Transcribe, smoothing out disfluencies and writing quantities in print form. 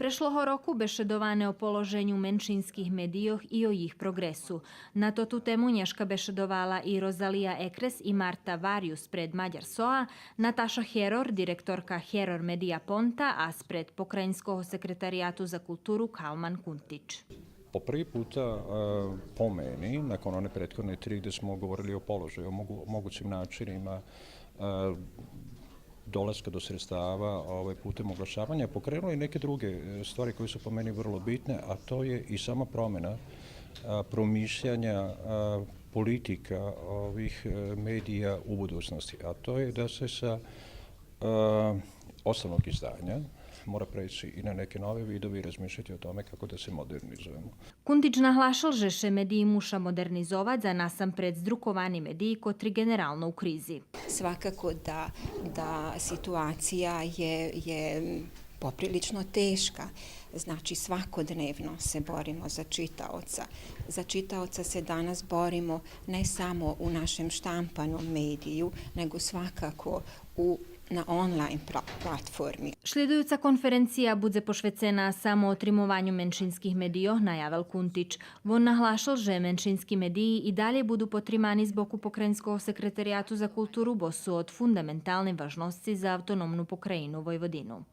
Prešloho roku bešedovane o položenju menšinskih medijoh i o jih progresu. Na to tu temu nješka bešedovala i Rozalija Ekres i Marta Varius pred Mađar SOA, Nataša Heror, direktorka Heror Media Ponta, a spred Pokrajinskog sekretarijatu za kulturu Kalman Kuntić. Po prvi puta, po meni, nakon one prethodne 3 gde smo govorili o položaju, o mogućim načinima dolaska do sredstava putem oglašavanja, pokrenuli neke druge stvari koje su po meni vrlo bitne, a to je i sama promjena promišljanja politika ovih medija u budućnosti. A to je da se sa osnovnog izdanja mora preći i na neke nove vidove i razmišljati o tome kako da se modernizujemo. Kuntić nahlašal, že še mediji muša modernizovat za nasam-pred zdrukovani mediji kotri generalno u krizi. Svakako da situacija je poprilično teška. Znači, svakodnevno se borimo za čitaoca. Za čitaoca se danas borimo ne samo u našem štampanom mediju, nego svakako na online platformi. Sljedujuca konferencija bude pošvecena samo otrimovanju menšinskih medijo, najavil Kuntić. On nahlašal, že menšinski mediji i dalje budu potrimani z boku Pokrajinskog sekretarijatu za kulturu, bo su od fundamentalne važnosti za autonomnu pokrajinu Vojvodinu.